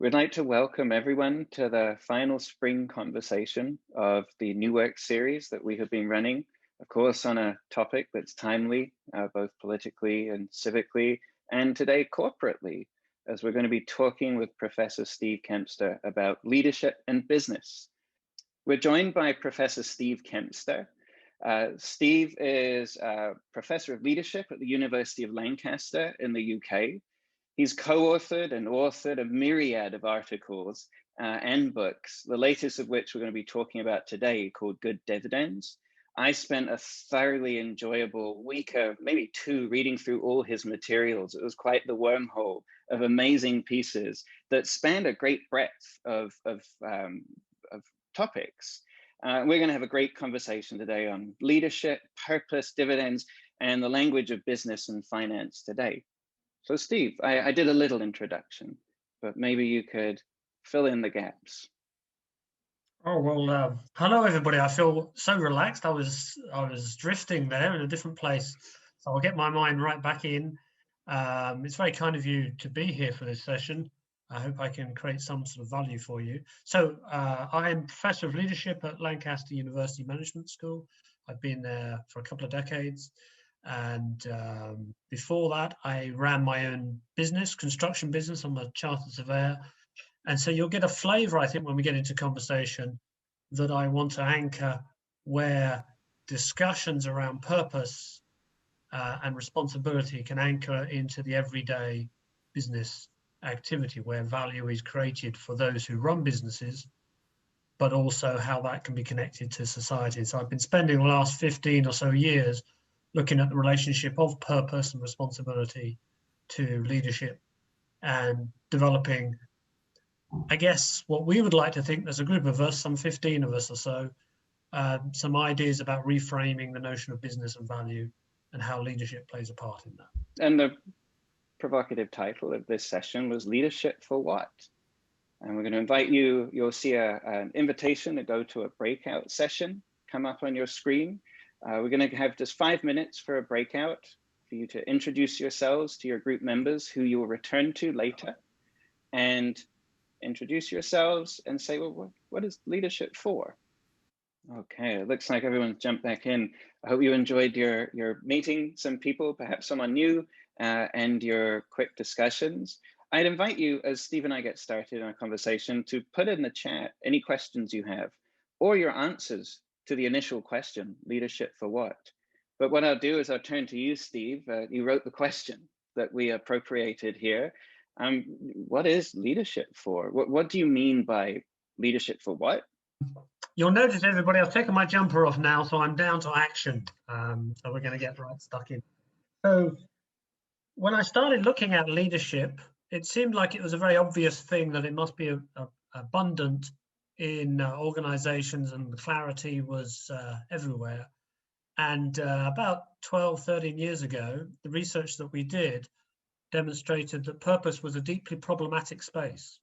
We'd like to welcome everyone to the final spring conversation of the New Works series that we have been running, of course, on a topic that's timely, both politically and civically, and today corporately, as we're going to be talking with Professor Steve Kempster about leadership and business. We're joined by Professor Steve Kempster. Steve is a professor of leadership at the University of Lancaster in the UK. He's co-authored and authored a myriad of articles and books, the latest of which we're going to be talking about today, called Good Dividends. I spent a thoroughly enjoyable week of maybe two reading through all his materials. It was quite the wormhole of amazing pieces that spanned a great breadth of topics. We're going to have a great conversation today on leadership, purpose, dividends, and the language of business and finance today. So Steve, I did a little introduction, but maybe you could fill in the gaps. Oh, well, hello everybody. I feel so relaxed. I was drifting there in a different place. So I'll get my mind right back in. It's very kind of you to be here for this session. I hope I can create some sort of value for you. So I'm Professor of Leadership at Lancaster University Management School. I've been there for a couple of decades. And before that, I ran my own business, construction business. I'm a chartered surveyor. And so you'll get a flavor, I think, when we get into conversation, that I want to anchor where discussions around purpose and responsibility can anchor into the everyday business activity, where value is created for those who run businesses, but also how that can be connected to society. So I've been spending the last 15 or so years looking at the relationship of purpose and responsibility to leadership and developing, I guess, what we would like to think, there's a group of us, some 15 of us or so, some ideas about reframing the notion of business and value and how leadership plays a part in that. And the provocative title of this session was Leadership for What? And we're going to invite you, you'll see an invitation to go to a breakout session come up on your screen. We're going to have just 5 minutes for a breakout for you to introduce yourselves to your group members who you will return to later, and introduce yourselves and say, well, what is leadership for? Okay, it looks like everyone's jumped back in. I hope you enjoyed your meeting some people, perhaps someone new, and your quick discussions. I'd invite you, as Steve and I get started in our conversation, to put in the chat any questions you have or your answers to the initial question, leadership for what? But what I'll do is I'll turn to you, Steve. You wrote the question that we appropriated here. What is leadership for? What do you mean by leadership for what? You'll notice, everybody, I've taken my jumper off now, so I'm down to action. So we're going to get right stuck in. So when I started looking at leadership, it seemed like it was a very obvious thing that it must be abundant in organizations, and the clarity was everywhere. And about 12, 13 years ago, the research that we did demonstrated that purpose was a deeply problematic space.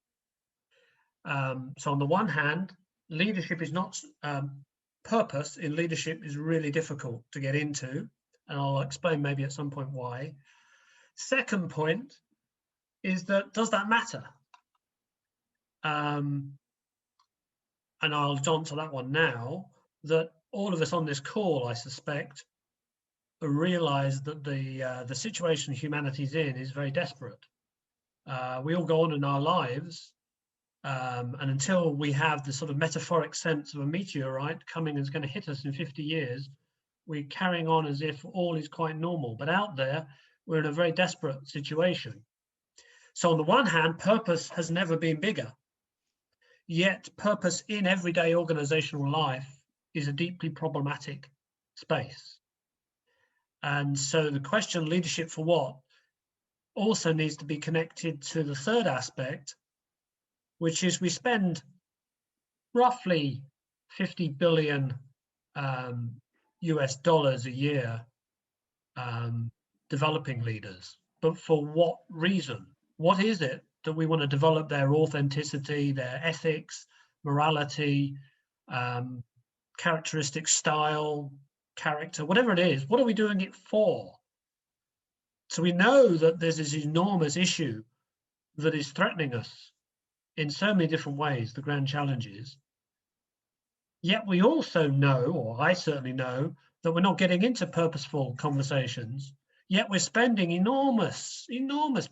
So on the one hand, leadership is not, purpose in leadership is really difficult to get into, and I'll explain maybe at some point why. Second point is that, does that matter? And I'll jump to that one now, that all of us on this call, I suspect, realize that the situation humanity's in is very desperate. We all go on in our lives, and until we have the sort of metaphoric sense of a meteorite coming and is going to hit us in 50 years, we're carrying on as if all is quite normal. But out there, we're in a very desperate situation. So on the one hand, purpose has never been bigger. Yet purpose in everyday organizational life is a deeply problematic space. And so the question, leadership for what, also needs to be connected to the third aspect, which is we spend roughly 50 billion US dollars a year developing leaders. But for what reason? What is it that we want to develop their authenticity, their ethics, morality, characteristic, style, character, whatever it is? What are we doing it for? So we know that there's this enormous issue that is threatening us in so many different ways the grand challenges. Yet we also know, or I certainly know, that we're not getting into purposeful conversations. Yet we're spending enormous,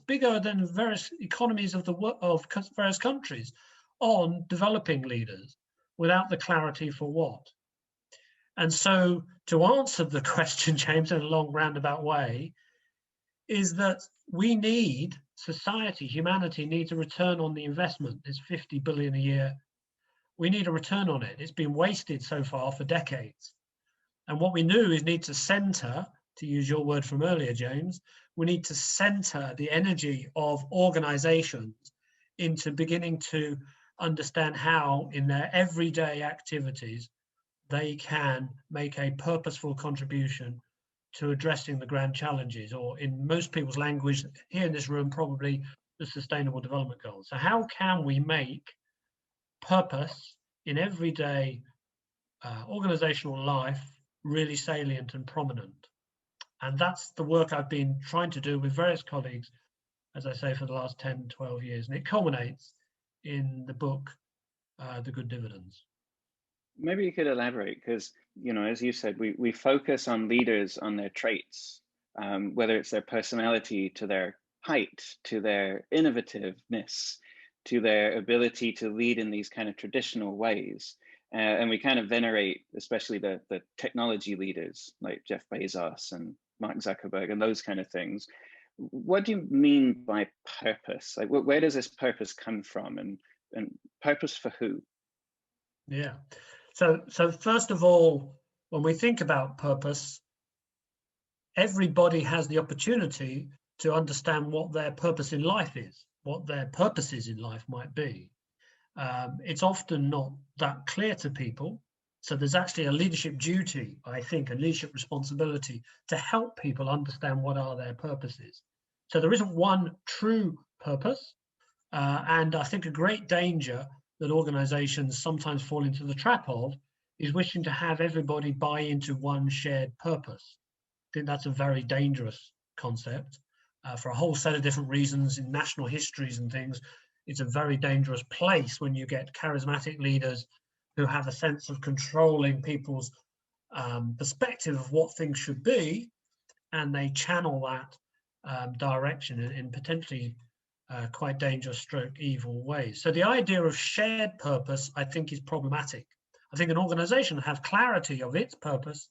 bigger than various economies of various countries on developing leaders without the clarity for what. And so to answer the question, James, in a long roundabout way, is that we need, humanity needs a return on the investment. It's 50 billion a year. We need a return on it. It's been wasted so far for decades. And what we need to center, to use your word from earlier, James, we need to center the energy of organizations into beginning to understand how in their everyday activities they can make a purposeful contribution to addressing the grand challenges, or in most people's language here in this room, probably the Sustainable Development Goals. So how can we make purpose in everyday organizational life really salient and prominent? And that's the work I've been trying to do with various colleagues, as I say, for the last 10, 12 years. And it culminates in the book, The Good Dividends. Maybe you could elaborate, because, you know, as you said, we focus on leaders, on their traits, whether it's their personality, to their height, to their innovativeness, to their ability to lead in these kind of traditional ways. And we kind of venerate, especially the technology leaders like Jeff Bezos and Mark Zuckerberg and those kind of things. What do you mean by purpose? Like, where does this purpose come from, and purpose for who? Yeah. So first of all, when we think about purpose, everybody has the opportunity to understand what their purpose in life is, what their purposes in life might be. It's often not that clear to people. So there's actually a leadership duty, I think, a leadership responsibility to help people understand what are their purposes. So there isn't one true purpose. And I think a great danger that organizations sometimes fall into the trap of is wishing to have everybody buy into one shared purpose. I think that's a very dangerous concept for a whole set of different reasons. In national histories and things, it's a very dangerous place when you get charismatic leaders who have a sense of controlling people's perspective of what things should be, and they channel that direction in potentially quite dangerous stroke evil ways. So the idea of shared purpose, I think, is problematic. I think an organization have clarity of its purpose,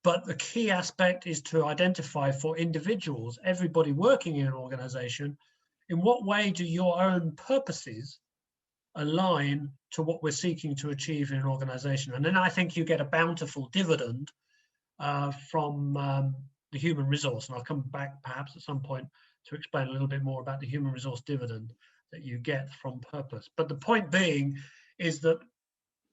but the key aspect is to identify for individuals, everybody working in an organization, in what way do your own purposes align to what we're seeking to achieve in an organization? And then I think you get a bountiful dividend from the human resource. And I'll come back perhaps at some point to explain a little bit more about the human resource dividend that you get from purpose. But the point being is that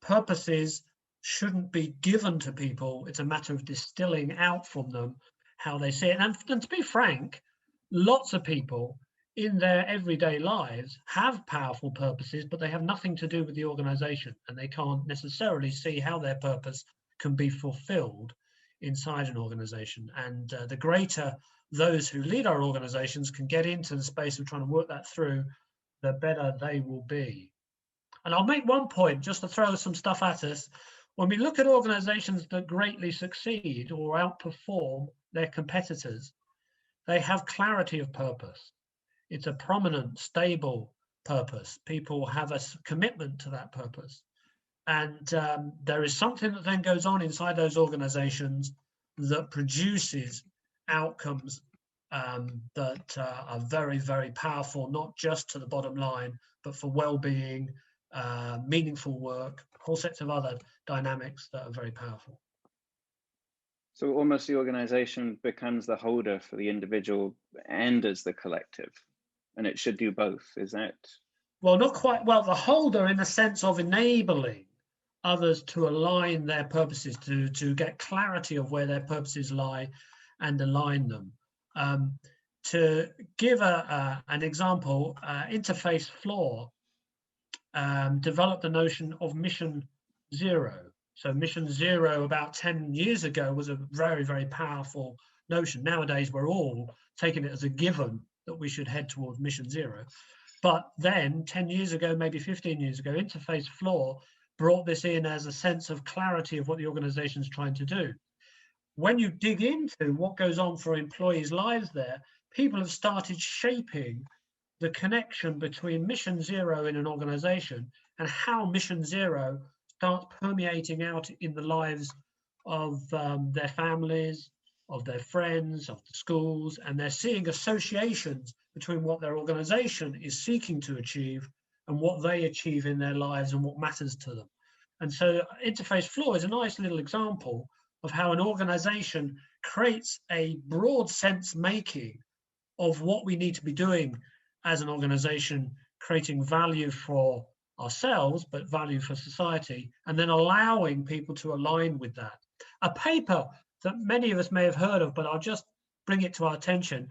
purposes shouldn't be given to people. It's a matter of distilling out from them how they see it. And to be frank, lots of people in their everyday lives have powerful purposes, but they have nothing to do with the organization, and they can't necessarily see how their purpose can be fulfilled inside an organization. And the greater those who lead our organizations can get into the space of trying to work that through, the better they will be. And I'll make one point just to throw some stuff at us. When we look at organizations that greatly succeed or outperform their competitors, they have clarity of purpose. It's a prominent, stable purpose. People have a commitment to that purpose. And there is something that then goes on inside those organizations that produces outcomes that are very, very powerful, not just to the bottom line, but for well-being, meaningful work, whole sets of other dynamics that are very powerful. So almost the organization becomes the holder for the individual and as the collective, and it should do both. Is that? Well, not quite. Well, the holder in the sense of enabling others to align their purposes, to get clarity of where their purposes lie and align them. To give an example, Interface Floor developed the notion of Mission Zero. So Mission Zero about 10 years ago was a very, very powerful notion. Nowadays, we're all taking it as a given that we should head towards Mission Zero. But then 10 years ago, maybe 15 years ago, interface floor brought this in as a sense of clarity of what the organization is trying to do. When you dig into what goes on for employees' lives there, people have started shaping the connection between mission zero in an organization and how mission zero starts permeating out in the lives of their families, of their friends, of the schools, and they're seeing associations between what their organization is seeking to achieve and what they achieve in their lives and what matters to them. And so interface floor is a nice little example of how an organization creates a broad sense making of what we need to be doing as an organization, creating value for ourselves, but value for society, and then allowing people to align with that. A paper that many of us may have heard of, but I'll just bring it to our attention,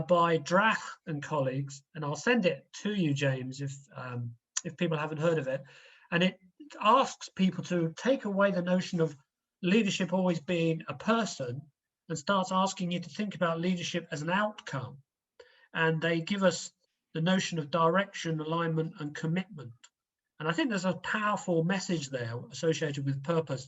by Drach and colleagues, and I'll send it to you, James, if people haven't heard of it. And it asks people to take away the notion of leadership always being a person and starts asking you to think about leadership as an outcome. And they give us the notion of direction, alignment, and commitment. And I think there's a powerful message there associated with purpose,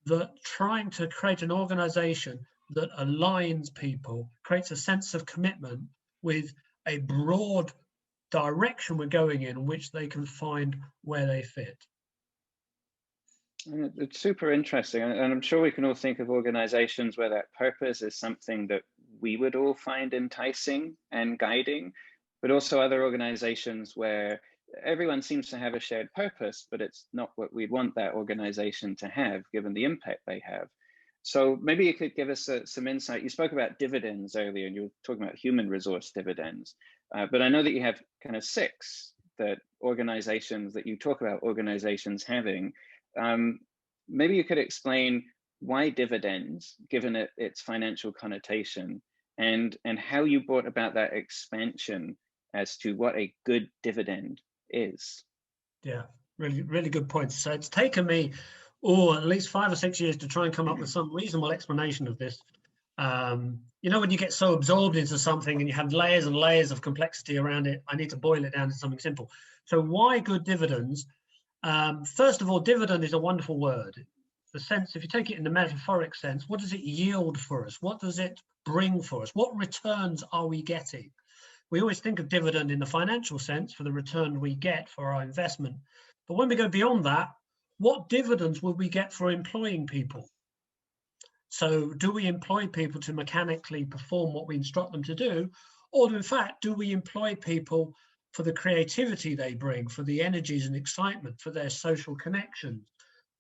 that trying to create an organization that aligns people, creates a sense of commitment with a broad direction we're going in which they can find where they fit. It's super interesting. And I'm sure we can all think of organizations where that purpose is something that we would all find enticing and guiding, but also other organizations where everyone seems to have a shared purpose, but it's not what we'd want that organization to have, given the impact they have. So maybe you could give us some insight. You spoke about dividends earlier, and you were talking about human resource dividends, but I know that you have kind of 6 that organizations that you talk about organizations having. Maybe you could explain why dividends, given its financial connotation, and how you brought about that expansion as to what a good dividend is. Yeah, really, really good points. So it's taken me, at least 5 or 6 years to try and come up with some reasonable explanation of this. You know, when you get so absorbed into something and you have layers and layers of complexity around it, I need to boil it down to something simple. So why good dividends? First of all, dividend is a wonderful word. The sense, if you take it in the metaphoric sense, what does it yield for us? What does it bring for us? What returns are we getting? We always think of dividend in the financial sense for the return we get for our investment. But when we go beyond that, what dividends will we get for employing people? So do we employ people to mechanically perform what we instruct them to do? Or in fact, do we employ people for the creativity they bring, for the energies and excitement, for their social connections,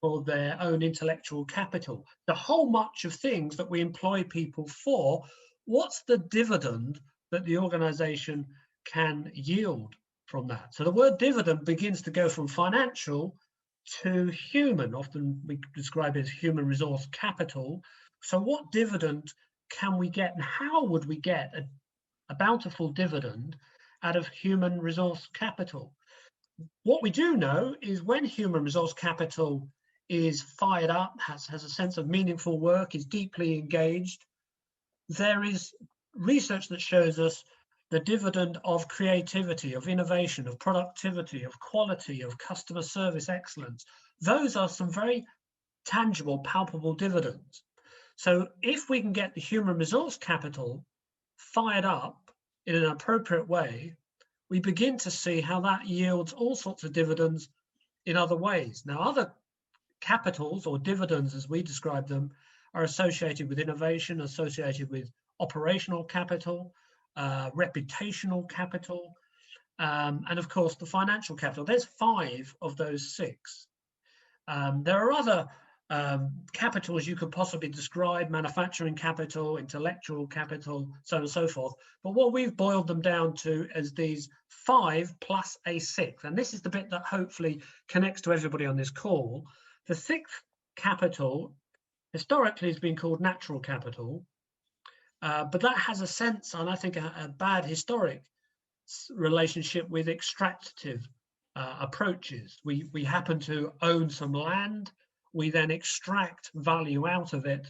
for their own intellectual capital, the whole much of things that we employ people for? What's the dividend that the organization can yield from that? So the word dividend begins to go from financial to human. Often we describe it as human resource capital. So what dividend can we get, and how would we get a bountiful dividend out of human resource capital? What we do know is when human resource capital is fired up, has a sense of meaningful work, is deeply engaged, there is research that shows us the dividend of creativity, of innovation, of productivity, of quality, of customer service excellence. Those are some very tangible, palpable dividends. So if we can get the human resource capital fired up in an appropriate way, we begin to see how that yields all sorts of dividends in other ways. Now, other capitals, or dividends as we describe them, are associated with innovation, associated with operational capital, reputational capital, and of course the financial capital. There's 5 of those 6. There are other capitals you could possibly describe: manufacturing capital, intellectual capital, so on and so forth. But what we've boiled them down to is these 5 plus a 6. And this is the bit that hopefully connects to everybody on this call. The 6th capital historically has been called natural capital, but that has a sense, and I think a bad historic relationship with extractive approaches. We happen to own some land, we then extract value out of it,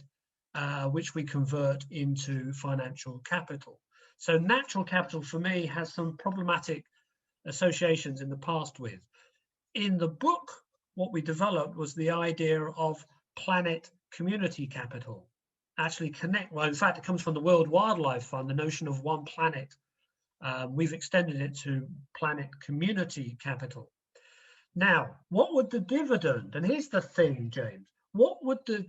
which we convert into financial capital. So natural capital for me has some problematic associations in the past with. In the book, what we developed was the idea of planet community capital. Actually connect, well, in fact, it comes from the World Wildlife Fund, the notion of one planet. We've extended it to planet community capital. Now, what would the dividend, and here's the thing, James, what would the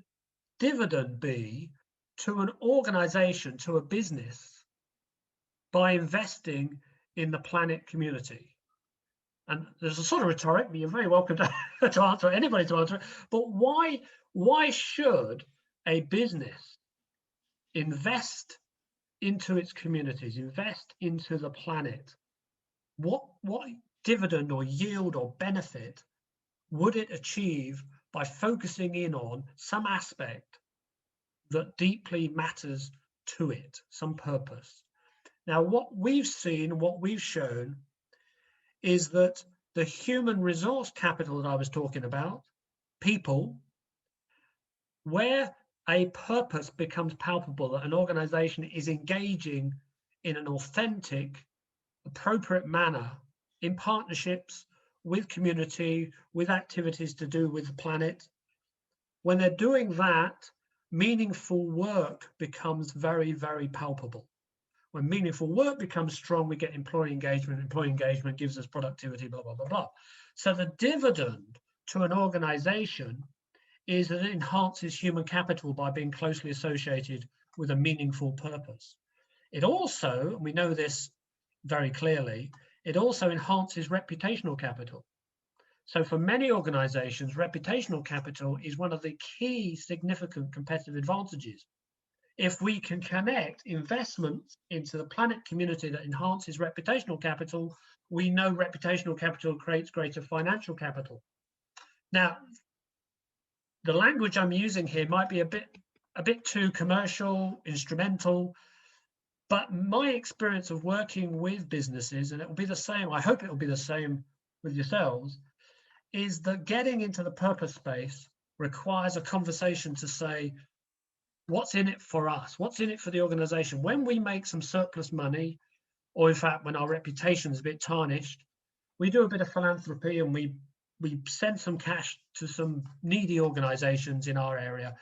dividend be to an organization, to a business, by investing in the planet community? And there's a sort of rhetoric, but you're very welcome to answer, anybody to answer it. But why should a business invest into its communities, invest into the planet? What dividend or yield or benefit would it achieve by focusing in on some aspect that deeply matters to it, some purpose? Now, what we've seen, what we've shown, is that the human resource capital that I was talking about, people, where a purpose becomes palpable, that an organization is engaging in an authentic, appropriate manner in partnerships with community, with activities to do with the planet. When they're doing that, meaningful work becomes very, very palpable. When meaningful work becomes strong, we get employee engagement. Employee engagement gives us productivity, blah, blah, blah, blah. So the dividend to an organization is that it enhances human capital by being closely associated with a meaningful purpose. It also, and we know this very clearly, it also enhances reputational capital. So for many organizations, reputational capital is one of the key significant competitive advantages. If we can connect investments into the planet community that enhances reputational capital, we know reputational capital creates greater financial capital. Now, the language I'm using here might be a bit too commercial, instrumental, but my experience of working with businesses, and it will be the same, I hope it will be the same with yourselves, is that getting into the purpose space requires a conversation to say, what's in it for us? What's in it for the organization? When we make some surplus money, or in fact, when our reputation is a bit tarnished, we do a bit of philanthropy and we send some cash to some needy organizations in our area.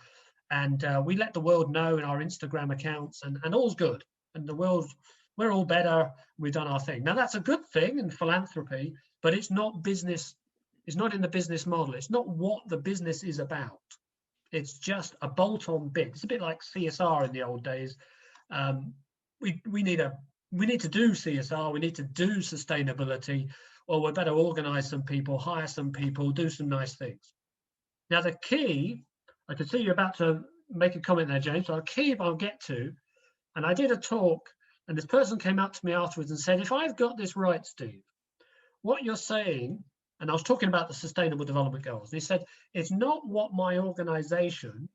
And we let the world know in our Instagram accounts, and all's good. And the world, we're all better, we've done our thing. Now that's a good thing in philanthropy, but it's not business, it's not in the business model. It's not what the business is about. It's just a bolt-on bit. It's a bit like CSR in the old days. We need to do CSR. We need to do sustainability, or we're better organize some people, hire some people, do some nice things. Now the key, I can see you're about to make a comment there, James. So the key I'll get to, and I did a talk, and this person came up to me afterwards and said, if I've got this right, Steve, what you're saying, and I was talking about the Sustainable Development Goals. And he said, it's not what my organization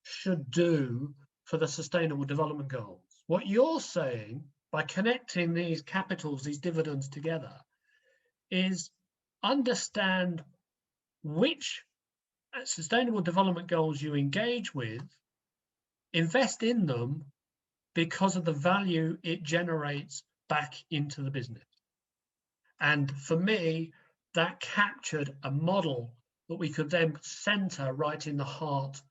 should do for the Sustainable Development Goals. What you're saying, by connecting these capitals, these dividends together, is understand which Sustainable Development Goals you engage with, invest in them because of the value it generates back into the business. And for me, that captured a model that we could then center right in the heart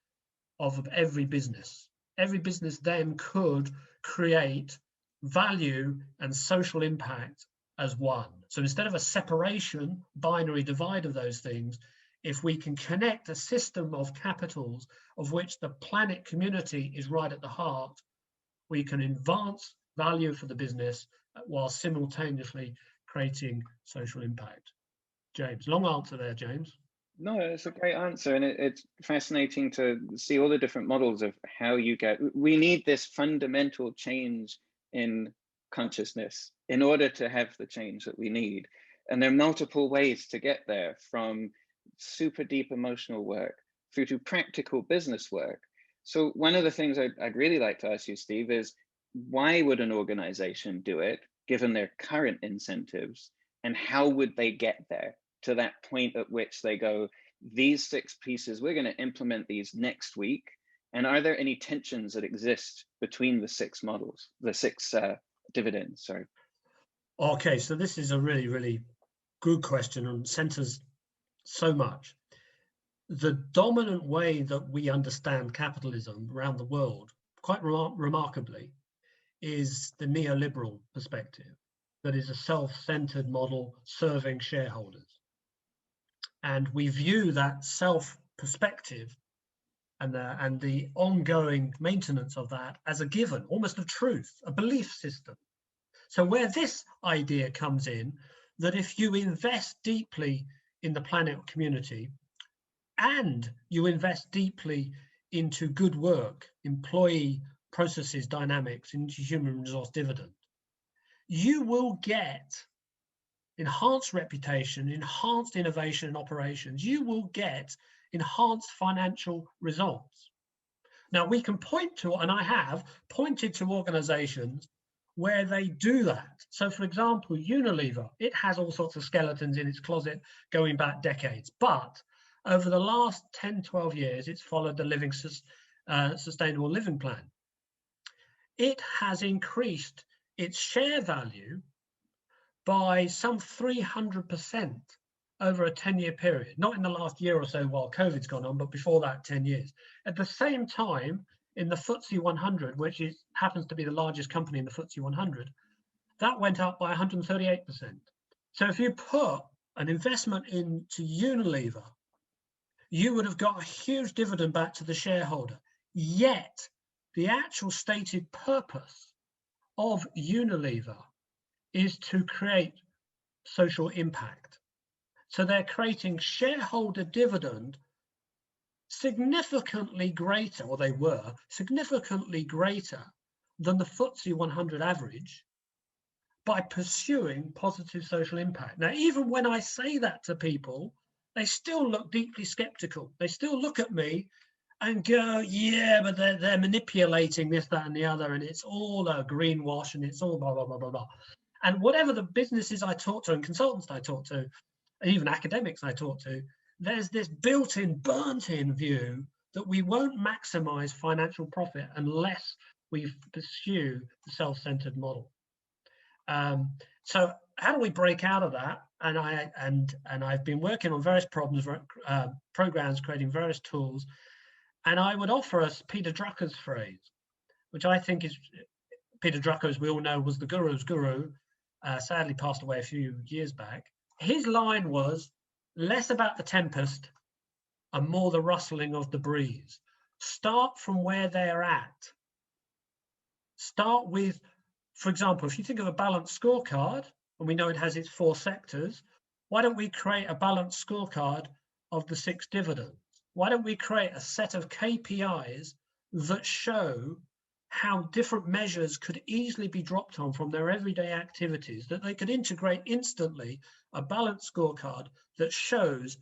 of every business. Every business then could create value and social impact as one. So instead of a separation, binary divide of those things, if we can connect a system of capitals of which the planet community is right at the heart, we can advance value for the business while simultaneously creating social impact. James, long answer there, James. No, it's a great answer. And it's fascinating to see all the different models of how you get, we need this fundamental change in consciousness in order to have the change that we need. And there are multiple ways to get there, from super deep emotional work through to practical business work. So one of the things I'd really like to ask you, Steve, is why would an organization do it given their current incentives, and how would they get there to that point at which they go, these 6 pieces, we're going to implement these next week? And are there any tensions that exist between the 6 models, the 6 dividends, sorry? Okay, so this is a really, really good question and centers so much. The dominant way that we understand capitalism around the world, quite remarkably, is the neoliberal perspective, that is a self-centered model serving shareholders. And we view that self perspective and the ongoing maintenance of that as a given, almost a truth, a belief system. So where this idea comes in, that if you invest deeply in the planet community and you invest deeply into good work, employee processes, dynamics, into human resource dividend, you will get enhanced reputation, enhanced innovation and operations. You will get enhanced financial results. Now, we can point to, and I have pointed to organizations where they do that. So, for example, Unilever, it has all sorts of skeletons in its closet going back decades. But over the last 10, 12 years, it's followed the Sustainable Living Plan. It has increased its share value by some 300% over a 10-year period, not in the last year or so while COVID's gone on, but before that 10 years. At the same time, in the FTSE 100, which happens to be the largest company in the FTSE 100, that went up by 138%. So if you put an investment into Unilever, you would have got a huge dividend back to the shareholder. Yet, the actual stated purpose of Unilever is to create social impact. So they're creating shareholder dividend significantly greater, or they were significantly greater than the FTSE 100 average by pursuing positive social impact. Now, even when I say that to people, they still look deeply skeptical. They still look at me and go, yeah, but they're manipulating this, that, and the other, and it's all a greenwash, and it's all blah, blah, blah, blah, blah. And whatever the businesses I talk to and consultants I talk to, and even academics I talk to, there's this built-in, burnt-in view that we won't maximize financial profit unless we pursue the self-centered model. So how do we break out of that? And I've been working on various programs, creating various tools. And I would offer us Peter Drucker's phrase, which I think is, Peter Drucker, as we all know, was the guru's guru, sadly passed away a few years back. His line was, less about the tempest and more the rustling of the breeze. Start from where they're at. Start with, for example, if you think of a balanced scorecard, and we know it has its 4 sectors, why don't we create a balanced scorecard of the 6 dividends? Why don't we create a set of KPIs that show how different measures could easily be dropped on from their everyday activities, that they could integrate instantly a balanced scorecard that shows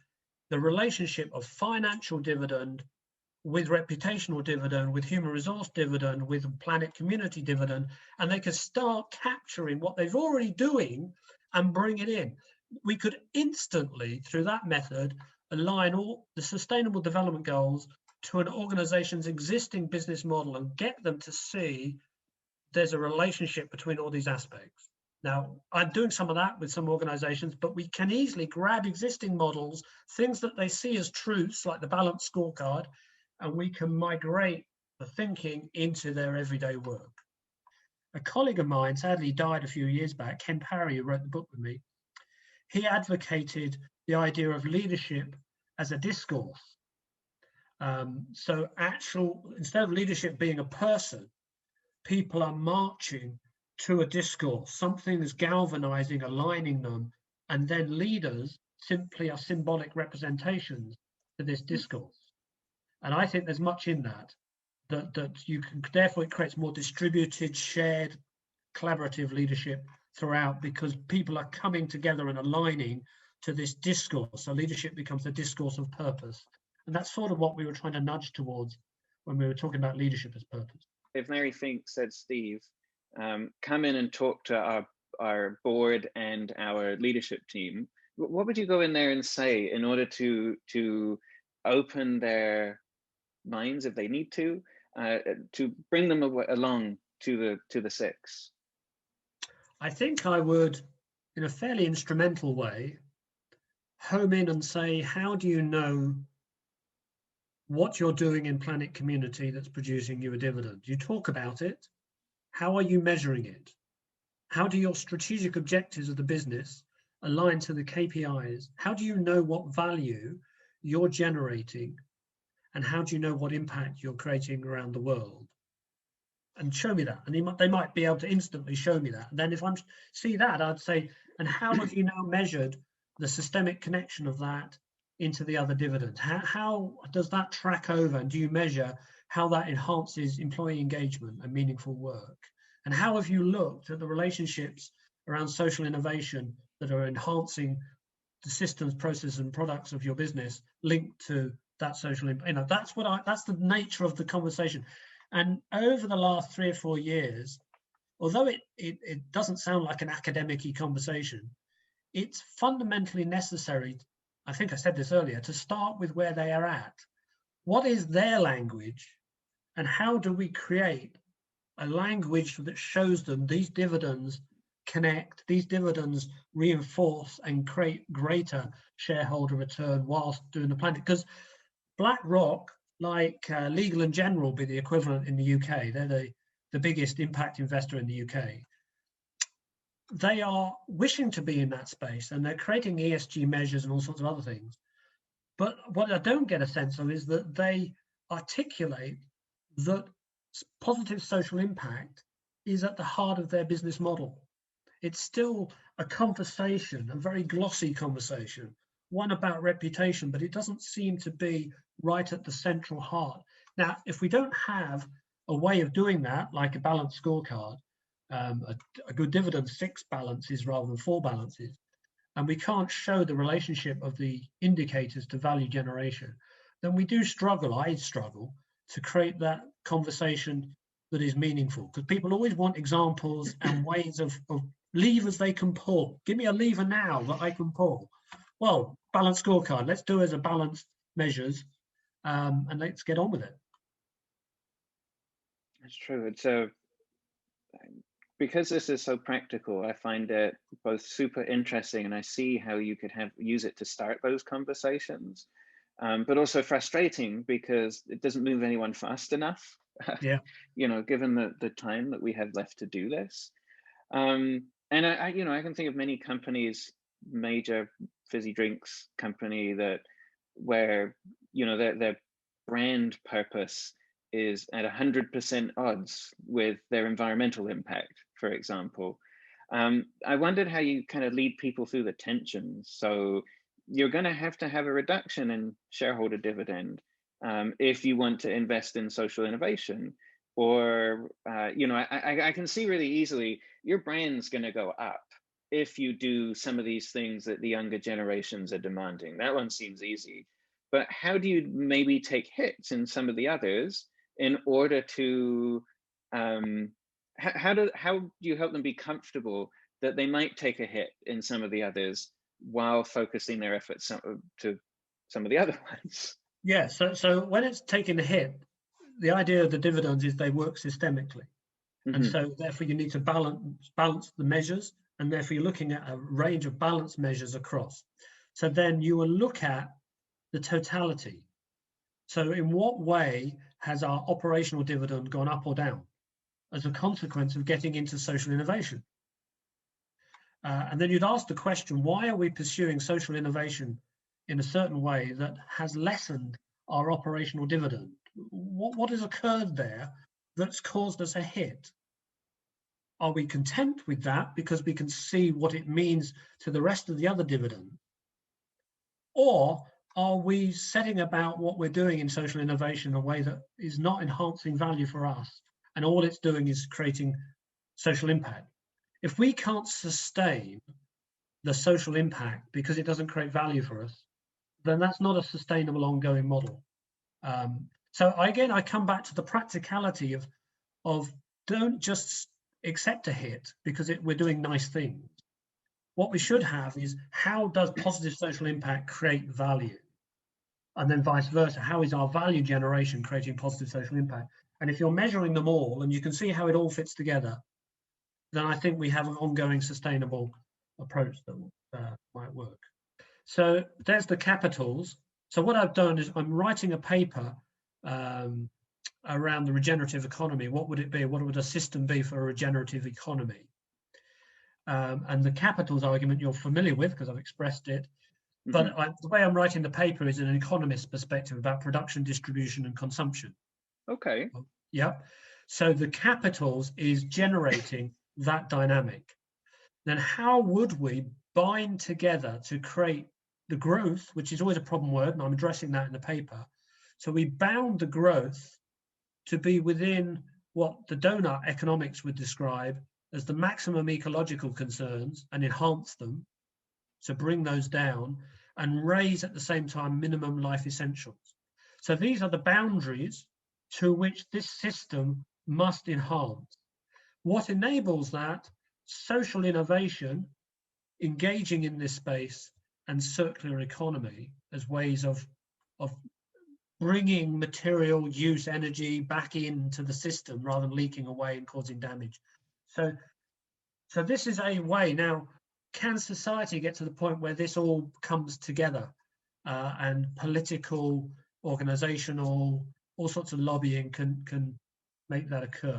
the relationship of financial dividend with reputational dividend, with human resource dividend, with planet community dividend, and they could start capturing what they've already doing and bring it in. We could instantly, through that method, align all the sustainable development goals to an organization's existing business model and get them to see there's a relationship between all these aspects. Now, I'm doing some of that with some organizations, but we can easily grab existing models, things that they see as truths, like the balanced scorecard, and we can migrate the thinking into their everyday work. A colleague of mine sadly died a few years back, Ken Parry, who wrote the book with me. He advocated the idea of leadership as a discourse. So instead of leadership being a person, people are marching to a discourse. Something is galvanizing, aligning them, and then leaders simply are symbolic representations to this discourse. And I think there's much in that you can, therefore it creates more distributed, shared, collaborative leadership throughout, because people are coming together and aligning to this discourse. So leadership becomes a discourse of purpose. And that's sort of what we were trying to nudge towards when we were talking about leadership as purpose. If Mary Fink said, Steve, come in and talk to our board and our leadership team, what would you go in there and say in order to open their minds, if they need to bring them along to the 6? I think I would, in a fairly instrumental way, home in and say, how do you know what you're doing in Planet Community that's producing you a dividend? You talk about it. How are you measuring it? How do your strategic objectives of the business align to the KPIs? How do you know what value you're generating? And how do you know what impact you're creating around the world? And show me that. And they might be able to instantly show me that. And then if I see that, I'd say, and how have you now measured the systemic connection of that into the other dividends? How does that track over? And do you measure how that enhances employee engagement and meaningful work? And how have you looked at the relationships around social innovation that are enhancing the systems, processes, and products of your business linked to that social impact? That's the nature of the conversation. And over the last 3 or 4 years, although it doesn't sound like an academic-y conversation, it's fundamentally necessary, I think I said this earlier, to start with where they are at. What is their language, and how do we create a language that shows them these dividends connect, these dividends reinforce and create greater shareholder return whilst doing the planning? Because BlackRock, like Legal & General, be the equivalent in the UK, they're the biggest impact investor in the UK. They are wishing to be in that space, and they're creating ESG measures and all sorts of other things. But what I don't get a sense of is that they articulate that positive social impact is at the heart of their business model. It's still a conversation, a very glossy conversation, one about reputation, but it doesn't seem to be right at the central heart. Now, if we don't have a way of doing that, like a balanced scorecard, a good dividend 6 balances rather than 4 balances, and we can't show the relationship of the indicators to value generation, then we do struggle, I struggle, to create that conversation that is meaningful. Because people always want examples and ways of levers they can pull. Give me a lever now that I can pull. Well, balanced scorecard, let's do it as a balanced measures, and let's get on with it. That's true. It's because this is so practical, I find it both super interesting, and I see how you could use it to start those conversations, but also frustrating because it doesn't move anyone fast enough. Yeah. Given the time that we have left to do this. And I can think of many companies, major fizzy drinks company where their brand purpose is at 100% odds with their environmental impact, for example. I wondered how you kind of lead people through the tensions. So you're going to have a reduction in shareholder dividend if you want to invest in social innovation. Or, I can see really easily your brand's going to go up if you do some of these things that the younger generations are demanding. That one seems easy. But how do you maybe take hits in some of the others in order to, how do you help them be comfortable that they might take a hit in some of the others while focusing their efforts to some of the other ones? Yeah, so when it's taking a hit, the idea of the dividends is they work systemically. Mm-hmm. And so therefore you need to balance the measures, and therefore you're looking at a range of balance measures across. So then you will look at the totality. So in what way has our operational dividend gone up or down as a consequence of getting into social innovation? And then you'd ask the question, why are we pursuing social innovation in a certain way that has lessened our operational dividend? What has occurred there that's caused us a hit? Are we content with that because we can see what it means to the rest of the other dividend? Or are we setting about what we're doing in social innovation in a way that is not enhancing value for us, and all it's doing is creating social impact? If we can't sustain the social impact because it doesn't create value for us, then that's not a sustainable ongoing model. So again, I come back to the practicality of don't just accept a hit because we're doing nice things. What we should have is, how does positive social impact create value? And then vice versa, how is our value generation creating positive social impact? And if you're measuring them all and you can see how it all fits together, then I think we have an ongoing sustainable approach that might work. So there's the capitals. So what I've done is I'm writing a paper around the regenerative economy. What would it be? What would a system be for a regenerative economy? And the capitals argument you're familiar with because I've expressed it. But the way I'm writing the paper is an economist's perspective about production, distribution, and consumption. Okay. Yeah. So the capitals is generating that dynamic. Then how would we bind together to create the growth, which is always a problem word, and I'm addressing that in the paper. So we bound the growth to be within what the donut economics would describe as the maximum ecological concerns and enhance them, so bring those down, and raise at the same time minimum life essentials. So these are the boundaries to which this system must enhance. What enables that? Social innovation, engaging in this space, and circular economy as ways of bringing material use energy back into the system rather than leaking away and causing damage. So this is a way. Now, can society get to the point where this all comes together and political, organizational, all sorts of lobbying can make that occur?